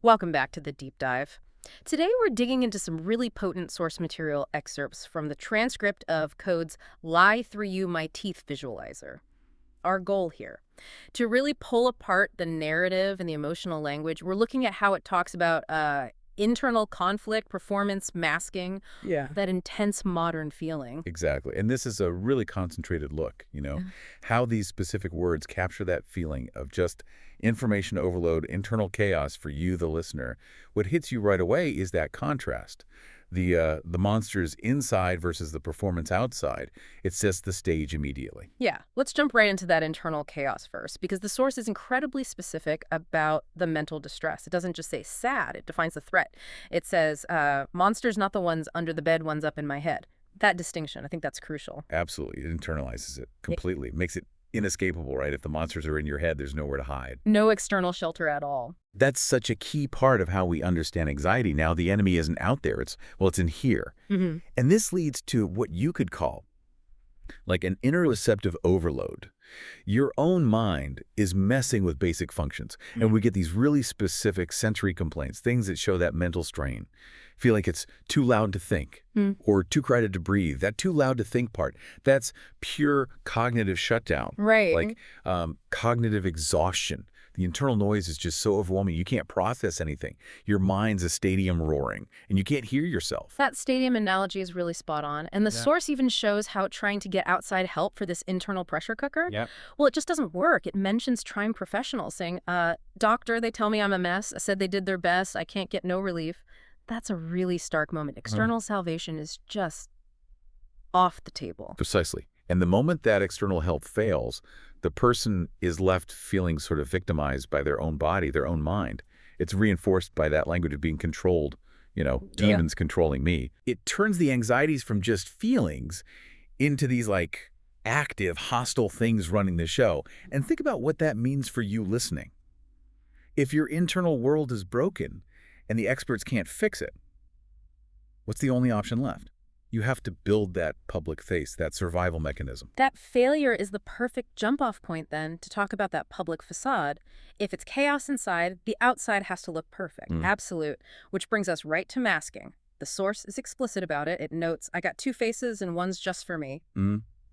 Welcome back to the deep dive. Today we're digging into some really potent source material excerpts from the transcript of Kode's Lie Through You My Teeth visualizer. Our goal here, to really pull apart the narrative and the emotional language. We're looking at how it talks about internal conflict, performance, masking, Yeah. that intense modern feeling. Exactly. And this is a really concentrated look, how these specific words capture that feeling of just information overload, internal chaos for you, the listener. What hits you right away is that contrast. The monsters inside versus the performance outside. It sets the stage immediately. Yeah, let's jump right into that internal chaos first, because the source is incredibly specific about the mental distress. It doesn't just say sad, it defines the threat. It says, monsters not the ones under the bed, ones up in my head. That distinction, I think that's crucial. Absolutely. It internalizes it completely. Makes it inescapable, right? If the monsters are in your head, there's nowhere to hide. No external shelter at all. That's such a key part of how we understand anxiety. Now, the enemy isn't out there. It's in here. Mm-hmm. And this leads to what you could call like an interoceptive overload. Your own mind is messing with basic functions. And we get these really specific sensory complaints, things that show that mental strain. Feel like it's too loud to think or too crowded to breathe. That too loud to think part, that's pure cognitive shutdown. Right. Like cognitive exhaustion. The internal noise is just so overwhelming. You can't process anything. Your mind's a stadium roaring, and you can't hear yourself. That stadium analogy is really spot on. And the source even shows how trying to get outside help for this internal pressure cooker, well, it just doesn't work. It mentions trying professionals, saying, doctor, they tell me I'm a mess. I said they did their best. I can't get no relief. That's a really stark moment. External salvation is just off the table. Precisely. And the moment that external help fails, the person is left feeling sort of victimized by their own body, their own mind. It's reinforced by that language of being controlled, demons controlling me. It turns the anxieties from just feelings into these like active, hostile things running the show. And think about what that means for you listening. If your internal world is broken and the experts can't fix it, what's the only option left? You have to build that public face, that survival mechanism. That failure is the perfect jump-off point, then, to talk about that public facade. If it's chaos inside, the outside has to look perfect. Absolute. Which brings us right to masking. The source is explicit about it. It notes, I got two faces and one's just for me.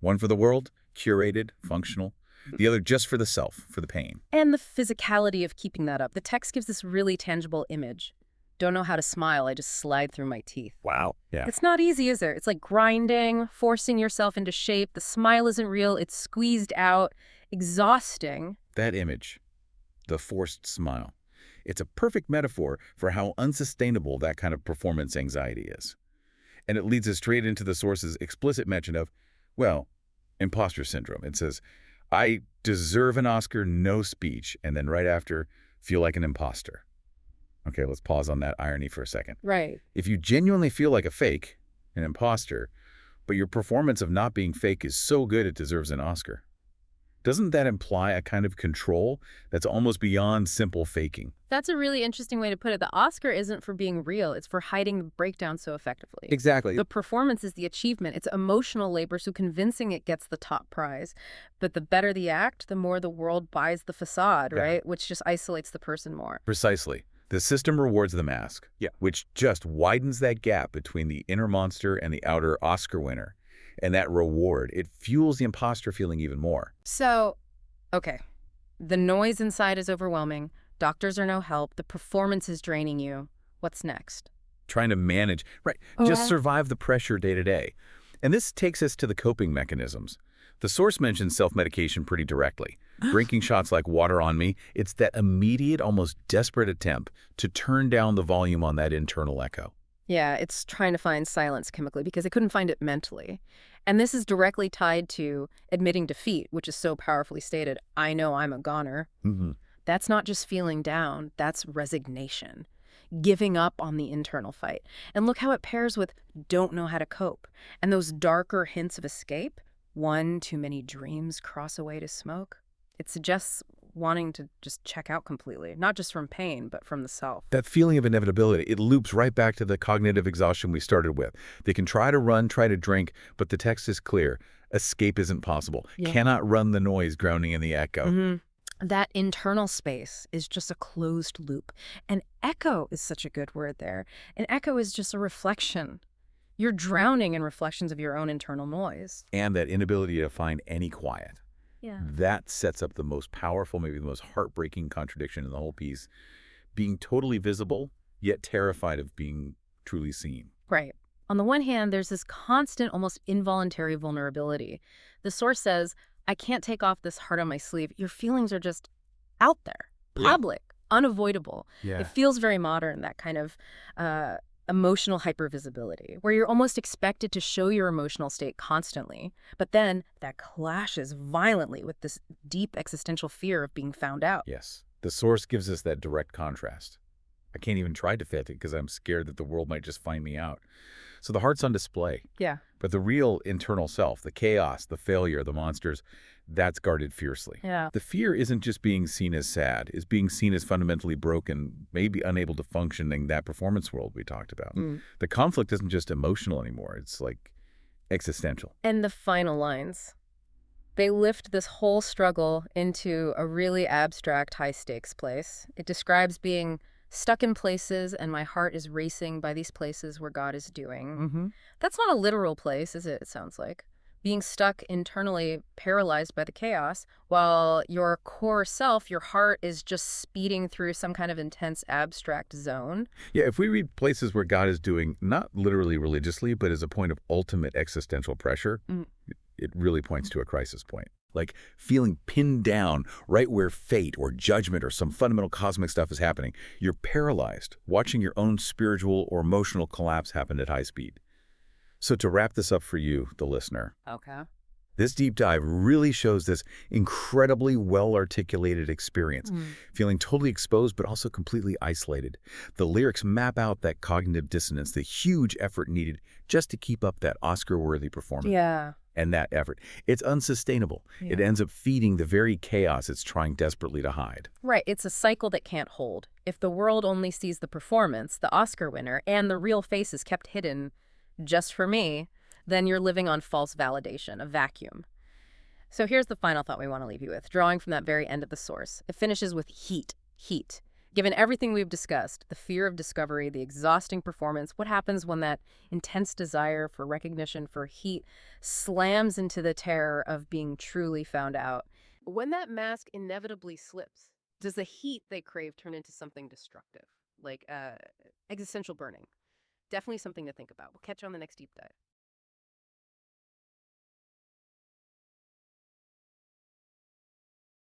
One for the world, curated, functional. The other just for the self, for the pain. And the physicality of keeping that up. The text gives this really tangible image. Don't know how to smile, I just slide through my teeth. Wow. Yeah. It's not easy, is there? It's like grinding, forcing yourself into shape. The smile isn't real. It's squeezed out, exhausting. That image, the forced smile, it's a perfect metaphor for how unsustainable that kind of performance anxiety is. And it leads us straight into the source's explicit mention of, well, impostor syndrome. It says, I deserve an Oscar, no speech, and then right after, feel like an imposter. Okay, let's pause on that irony for a second. Right. If you genuinely feel like a fake, an imposter, but your performance of not being fake is so good it deserves an Oscar, doesn't that imply a kind of control that's almost beyond simple faking? That's a really interesting way to put it. The Oscar isn't for being real. It's for hiding the breakdown so effectively. Exactly. The performance is the achievement. It's emotional labor, so convincing it gets the top prize. But the better the act, the more the world buys the facade, right? Which just isolates the person more. Precisely. The system rewards the mask, which just widens that gap between the inner monster and the outer Oscar winner. And that reward, it fuels the imposter feeling even more. So, okay, the noise inside is overwhelming. Doctors are no help. The performance is draining you. What's next? Trying to manage, just survive the pressure day to day. And this takes us to the coping mechanisms. The source mentions self-medication pretty directly. Drinking shots like water on me, it's that immediate, almost desperate attempt to turn down the volume on that internal echo. Yeah, it's trying to find silence chemically because it couldn't find it mentally. And this is directly tied to admitting defeat, which is so powerfully stated, I know I'm a goner. That's not just feeling down, that's resignation. Giving up on the internal fight. And look how it pairs with don't know how to cope. And those darker hints of escape, one too many dreams cross away to smoke. It suggests wanting to just check out completely, not just from pain, but from the self. That feeling of inevitability, it loops right back to the cognitive exhaustion we started with. They can try to run, try to drink, but the text is clear. Escape isn't possible. Cannot run the noise drowning in the echo. That internal space is just a closed loop. And echo is such a good word there. An echo is just a reflection. You're drowning in reflections of your own internal noise. And that inability to find any quiet. Yeah. That sets up the most powerful, maybe the most heartbreaking contradiction in the whole piece. Being totally visible, yet terrified of being truly seen. Right. On the one hand, there's this constant, almost involuntary vulnerability. The source says, I can't take off this heart on my sleeve. Your feelings are just out there, Yeah. public, unavoidable. Yeah. It feels very modern, that kind of emotional hypervisibility, where you're almost expected to show your emotional state constantly. But then that clashes violently with this deep existential fear of being found out. Yes. The source gives us that direct contrast. I can't even try to fit it because I'm scared that the world might just find me out. So the heart's on display. Yeah. But the real internal self, the chaos, the failure, the monsters, that's guarded fiercely. Yeah. The fear isn't just being seen as sad, it's being seen as fundamentally broken, maybe unable to function in that performance world we talked about. The conflict isn't just emotional anymore, it's like existential. And the final lines. They lift this whole struggle into a really abstract, high-stakes place. It describes being stuck in places, and my heart is racing by these places where God is doing. That's not a literal place, is it? It sounds like. Being stuck internally, paralyzed by the chaos, while your core self, your heart, is just speeding through some kind of intense, abstract zone. Yeah, if we read places where God is doing, not literally religiously, but as a point of ultimate existential pressure, it really points to a crisis point. Like feeling pinned down right where fate or judgment or some fundamental cosmic stuff is happening. You're paralyzed, watching your own spiritual or emotional collapse happen at high speed. So to wrap this up for you, the listener, Okay. this deep dive really shows this incredibly well-articulated experience, feeling totally exposed but also completely isolated. The lyrics map out that cognitive dissonance, the huge effort needed just to keep up that Oscar-worthy performance. Yeah. And that effort, it's unsustainable. It ends up feeding the very chaos it's trying desperately to hide. Right. It's a cycle that can't hold. If the world only sees the performance, the Oscar winner, and the real face is kept hidden just for me, then you're living on false validation, a vacuum. So here's the final thought we want to leave you with, drawing from that very end of the source. It finishes with heat. Heat. Given everything we've discussed, the fear of discovery, the exhausting performance, what happens when that intense desire for recognition, for heat, slams into the terror of being truly found out? When that mask inevitably slips, does the heat they crave turn into something destructive, like existential burning? Definitely something to think about. We'll catch you on the next deep dive.